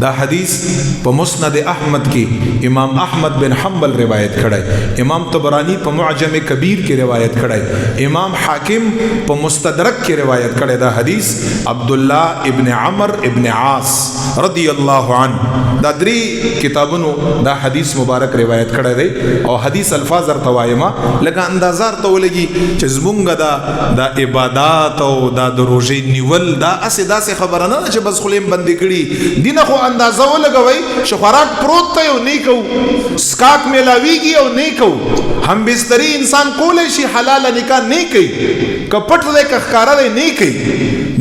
دا حدیث په مسند احمد کې امام احمد بن حنبل روایت کړی، امام طبرانی په معجم کبیر کې روایت کړی، امام حاکم په مستدرک کې روایت کړی. دا حدیث عبد الله ابن عمر ابن عاص رضی الله عنه دا درې کتابونو دا حدیث مبارک روایت کړی دی. او حدیث الفاظ ورته وایما لکه اندازار ته ولګي چې زمونږ دا عبادت او دا د روژې نیول دا اسې خبره نه چې بس خلیم بندي کړي دینه خو اندازه ولګوي چې خوراک پروت ته او نه کو سکاک ملاویږي او نه کو هم بستری انسان کولای شي حلال نکاح نه کوي کپټ دې کخکارا دې نه کوي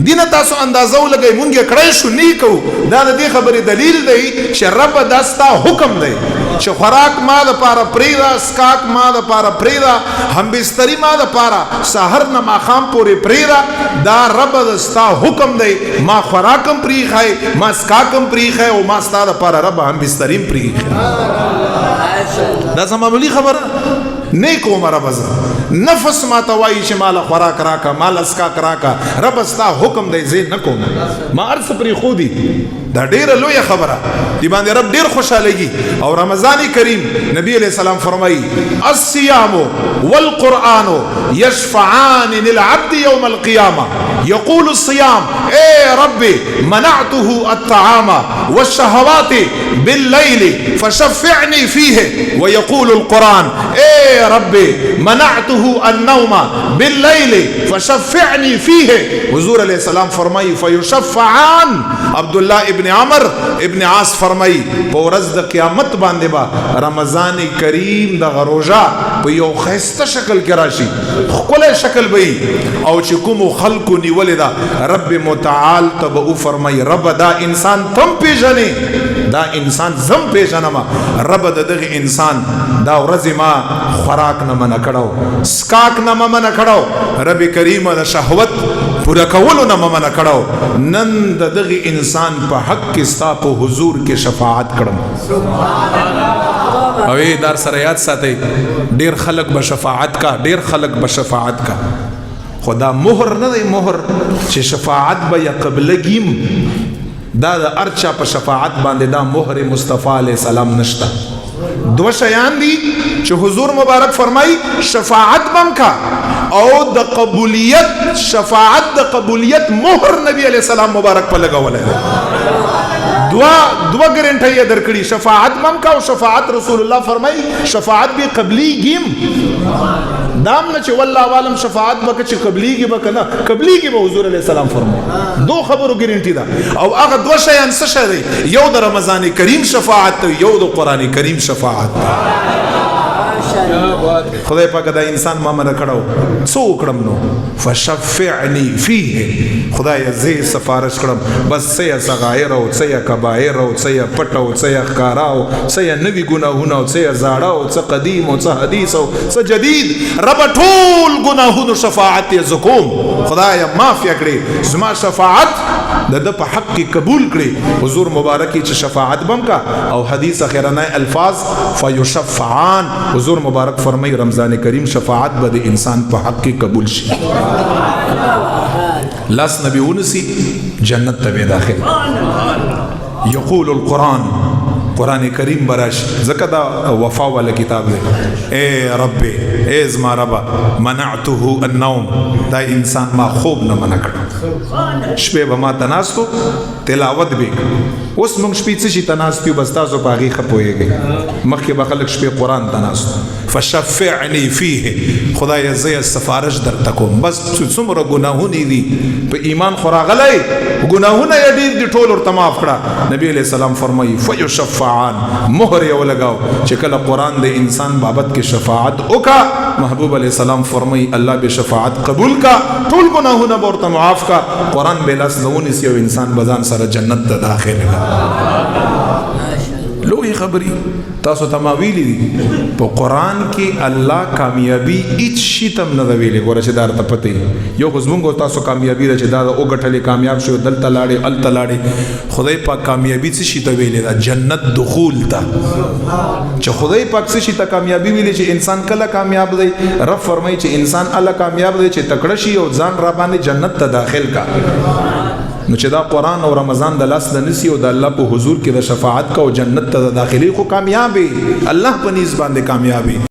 دینه تاسو اندازه ولګي مونږه کړای شو نه کو دا دې خبره دلیل دی چې رب داستا حکم دی چې خوراک ما د پاره پریدا سکاک ما د پاره پریدا هم بستری ما د پاره سحر نه ماخام پورې پریدا دا رب داستا حکم دی ما خوراکم پری خای ما سکاکم پری خای او ما ستاره پاره رب هم بستریم پری دا زماملی خبره نیکو مرا بز نفس ما توای چې مال خوراک راکا مال اسکاک راکا رب استا حکم دی زه نکوم ما ارس پری خودي دا ډیره لوی خبره دی باندې رب ډیر خوشالهږي. او رمضان کریم نبی علیہ السلام فرمایي الصيام والقرآن يشفعان للعبد يوم القيامة يقول الصيام اے رب منعته الطعام والشهوات بالليل فشفعني فيه ويقول القرآن اے رب منعته النوم بالليل فشفعني فيه. حضور علیہ السلام فرمائی فیشفعان. عبداللہ ابن عمر ابن عاص فرمائی په ورځ د قیامت باندې با رمضان کریم د غروجا په یو خسته شکل کې راشي خپل شکل وي او چې کوم خلق نیول دا رب متعال تبو فرمائی رب دا انسان تم پیژنې دا انسان زم پیژنما رب دغه انسان دا ورځ ما خوراک نه منع کړو سکاک نه منع کړو رب کریم د شهوت پورا کولو نه منع کړو نن دغه انسان په حق کې ستا په حضور کې شفاعت کړم. او در سره یاد ساتي ډیر خلق به شفاعت کا ډیر خلق به شفاعت کا خدا مہر نه دی مہر چې شفاعت به یا قبلګیم دا د ارچا په شفاعت باندې دا مہر مصطفی علیہ السلام نشتا. دو شیان دی چې حضور مبارک فرمائی شفاعت بم کا او د قبولیت شفاعت د قبولیت مہر نبی علیہ السلام مبارک په لګولې دوا ګارنټي درکړي شفاعت بم کا او شفاعت رسول الله فرمائی شفاعت به قبلی گیم دام نه چې والله عالم شفاعت وکړي چې قبلیږي وکنه قبلیږي به حضور علیہ السلام فرمایي دو خبرو ګارنټي ده. او هغه دو شیان څه شي یو د رمضان کریم شفاعت یو د قران کریم شفاعت. خدای پاک دا انسان ما منع کړو څو کړم نو فشفعنی فیه خدای زی سفارش کړم بس سیا صغائر او سیا کبائر او سیا پټ او سیا ښکارا او سیا نوی ګناهونه او سیا زاړه او څه قدیم او څه حدیث او څه جدید رب ټول ګناهونو شفاعت زکوم خدای معافی کړي زما شفاعت د په حق کې قبول کړي. حضور مبارکی چې شفاعت بم کا او حدیث اخرانه الفاظ فیشفعان حضور مبارک فرمائی رمضان کریم شفاعت به د انسان په حق کې قبول شي لاس نبی ونسی جنت ته داخل. یقول القرآن قرآن کریم براش زکه دا وفا والا کتاب دی اے رب اے زما رب منعته النوم دا انسان ما خوب نه منع کړ شپه به ما تناستو تلاوت به اوس موږ شپې څه شي تناستو بس تاسو په هغه خپويږي مخکې به خلک شپې قرآن تناستو فشفعنی فیه خدای زی سفارش در تکوم بس څومره ګناهونه دي په ایمان خوراغلی ګناهونه یې ډیر دي ټول ورته معاف کړه. نبی علیہ السلام فرمایي فیشفعان مہر یې ولګاو چې کله قرآن د انسان بابت کې شفاعت وکا محبوب علیہ السلام فرمایي الله به شفاعت قبول کا ټول ګناهونه ورته معاف کا قرآن به لاس نونیس یو انسان بزان سره جنت ته داخل لوی خبری تاسو تماویلی دی په قرآن کې الله کامیابی هیڅ شي تم نه ویلي ګوره چې دار ته پته یو خزمونګو تاسو کامیابی را چې دا او غټلې کامیاب شو دلته لاړې ال تلاړې خدای پاک کامیابی څه شي ته ویلي دا جنت دخول ته چې خدای پاک څه شي ته کامیابی ویلي چې انسان کله کامیاب دی رب فرمایي چې انسان الله کامیاب دی چې تکړه شي او ځان را باندې جنت ته داخل کا نو چې دا قرآن او رمضان د لاس د نسی او د الله په حضور کې د شفاعت کا او جنت ته داخلي خو کامیابی الله په نيز باندې کامیابی